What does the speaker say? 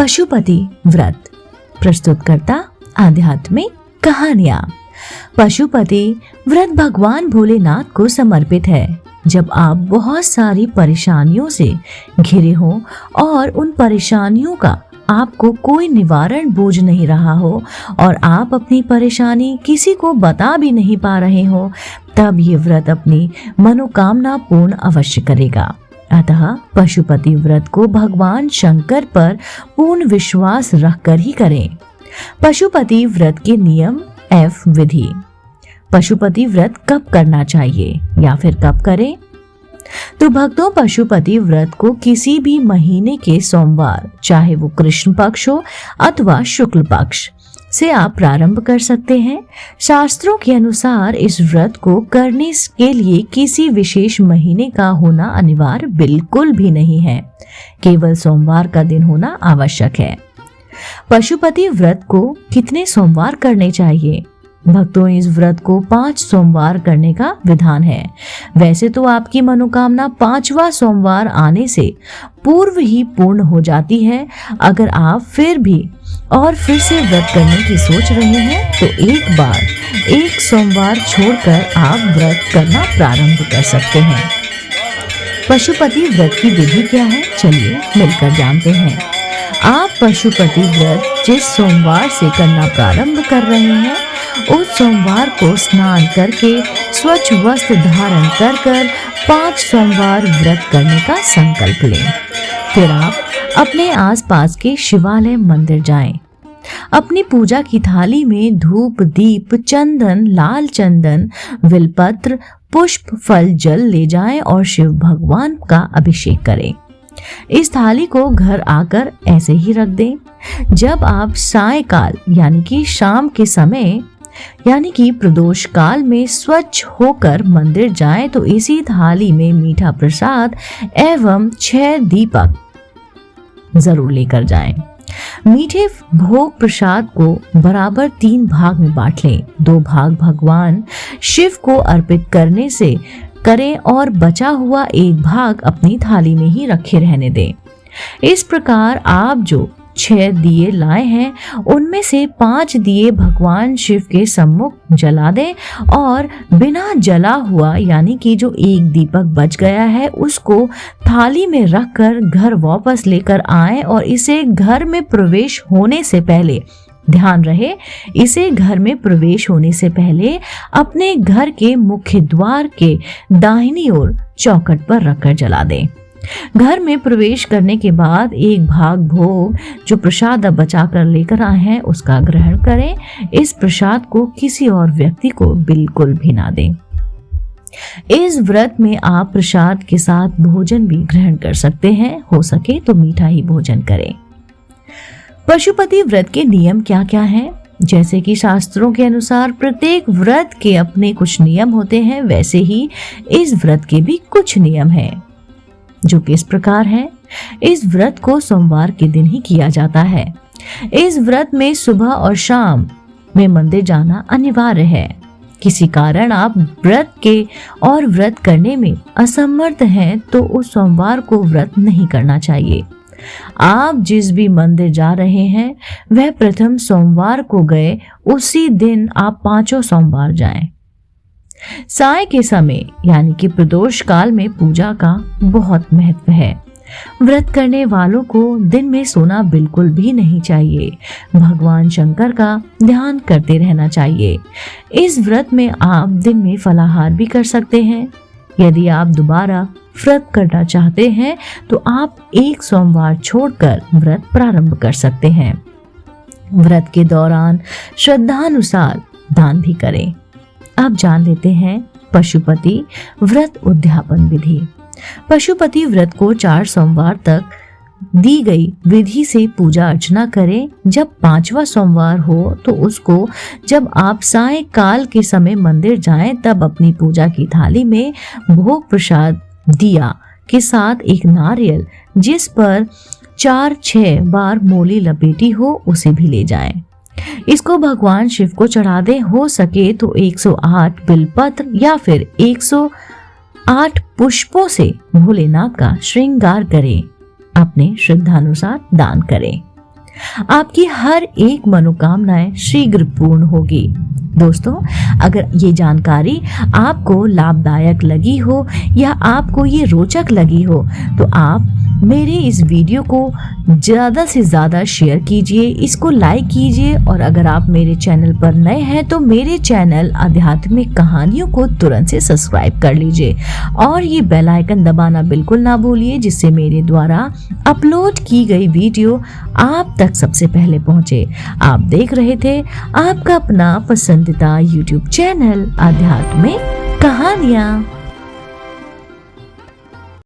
पशुपति व्रत प्रस्तुतकर्ता आध्यात्मिक कहानियां। पशुपति व्रत भगवान भोलेनाथ को समर्पित है। जब आप बहुत सारी परेशानियों से घिरे हो और उन परेशानियों का आपको कोई निवारण बूझ नहीं रहा हो और आप अपनी परेशानी किसी को बता भी नहीं पा रहे हो, तब ये व्रत अपनी मनोकामना पूर्ण अवश्य करेगा। अतः पशुपति व्रत को भगवान शंकर पर पूर्ण विश्वास रखकर ही करें। पशुपति व्रत के नियम एफ विधि। पशुपति व्रत कब करना चाहिए या फिर कब करें? तो भक्तों, पशुपति व्रत को किसी भी महीने के सोमवार, चाहे वो कृष्ण पक्ष हो अथवा शुक्ल पक्ष, से आप प्रारंभ कर सकते हैं। शास्त्रों के अनुसार इस व्रत को करने के लिए किसी विशेष महीने का होना अनिवार्य बिल्कुल भी नहीं है, केवल सोमवार का दिन होना आवश्यक है। पशुपति व्रत को कितने सोमवार करने चाहिए? भक्तों, इस व्रत को 5 सोमवार करने का विधान है। वैसे तो आपकी मनोकामना 5वां सोमवार आने से पूर्व ही पूर्ण हो जाती है। अगर आप फिर से व्रत करने की सोच रहे हैं तो एक बार एक सोमवार छोड़कर आप व्रत करना प्रारंभ कर सकते हैं। पशुपति व्रत की विधि क्या है, चलिए मिलकर जानते हैं। आप पशुपति व्रत जिस सोमवार से करना प्रारंभ कर रहे हैं, उस सोमवार को स्नान करके स्वच्छ वस्त्र धारण कर 5 सोमवार व्रत करने का संकल्प लें। फिर आप अपने आसपास के शिवालय मंदिर जाएं। अपनी पूजा की थाली में धूप, दीप, चंदन, लाल चंदन, बिल्वपत्र, पुष्प, फल, जल ले जाएं और शिव भगवान का अभिषेक करें। इस थाली को घर आकर ऐसे ही रख दें। जब आप सायंकाल यानी कि शाम के समय यानी कि प्रदोष काल में स्वच्छ होकर मंदिर जाएं तो इसी थाली में मीठा प्रसाद एवं 6 दीपक जरूर लेकर जाएं। मीठे भोग प्रसाद को बराबर 3 भाग में बांट लें। 2 भाग भगवान शिव को अर्पित करने से करें और बचा हुआ 1 भाग अपनी थाली में ही रखे रहने दें। इस प्रकार आप जो 6 दिए लाए हैं, उनमें से 5 दिए भगवान शिव के सम्मुख जला दें और बिना जला हुआ यानी कि जो 1 दीपक बच गया है, उसको थाली में रखकर घर वापस लेकर आएं और इसे घर में प्रवेश होने से पहले, ध्यान रहे, इसे घर में प्रवेश होने से पहले अपने घर के मुख्य द्वार के दाहिनी ओर चौखट पर रखकर जला दें। घर में प्रवेश करने के बाद 1 भाग भोग जो प्रसाद अब बचा कर लेकर आए हैं, उसका ग्रहण करें। इस प्रसाद को किसी और व्यक्ति को बिल्कुल भी ना दें। इस व्रत में आप प्रसाद के साथ भोजन भी ग्रहण कर सकते हैं। हो सके तो मीठा ही भोजन करें। पशुपति व्रत के नियम क्या क्या हैं? जैसे कि शास्त्रों के अनुसार प्रत्येक व्रत के अपने कुछ नियम होते हैं, वैसे ही इस व्रत के भी कुछ नियम हैं, जो कि इस प्रकार है। इस व्रत को सोमवार के दिन ही किया जाता है। इस व्रत में सुबह और शाम में मंदिर जाना अनिवार्य है। किसी कारण आप व्रत करने में असमर्थ हैं तो उस सोमवार को व्रत नहीं करना चाहिए। आप जिस भी मंदिर जा रहे हैं, वह प्रथम सोमवार को गए उसी दिन आप 5 सोमवार जाएं। साय के समय यानी कि प्रदोष काल में पूजा का बहुत महत्व है। व्रत करने वालों को दिन में सोना बिल्कुल भी नहीं चाहिए। भगवान शंकर का ध्यान करते रहना चाहिए। इस व्रत में आप दिन में फलाहार भी कर सकते हैं। यदि आप दोबारा व्रत करना चाहते हैं तो आप 1 सोमवार छोड़कर व्रत प्रारंभ कर सकते हैं। व्रत के दौरान श्रद्धानुसार दान भी करें। अब जान लेते हैं पशुपति व्रत उद्यापन विधि। पशुपति व्रत को 4 सोमवार तक दी गई विधि से पूजा अर्चना करें। जब 5वां सोमवार हो तो उसको जब आप सायंकाल के समय मंदिर जाएं, तब अपनी पूजा की थाली में भोग प्रसाद दिया के साथ 1 नारियल जिस पर 4-6 बार मोली लपेटी हो, उसे भी ले जाएं। इसको भगवान शिव को चढ़ा दें। हो सके तो 108 बिल्वपत्र या फिर 108 पुष्पों से भोलेनाथ का श्रृंगार करें। अपने श्रद्धानुसार दान करें। आपकी हर एक मनोकामनाएं शीघ्र पूर्ण होगी। दोस्तों, अगर ये जानकारी आपको लाभदायक लगी हो या आपको ये रोचक लगी हो तो आप मेरे इस वीडियो को ज़्यादा से ज़्यादा शेयर कीजिए, इसको लाइक कीजिए और अगर आप मेरे चैनल पर नए हैं तो मेरे चैनल आध्यात्मिक कहानियों को तुरंत से सब्सक्राइब कर लीजिए और ये बेल आइकन दबाना बिल्कुल ना भूलिए, जिससे मेरे द्वारा अपलोड की गई वीडियो आप तक सबसे पहले पहुंचे। आप देख रहे थे आपका अपना पसंदीदा YouTube चैनल आध्यात्मिक कहानियाँ।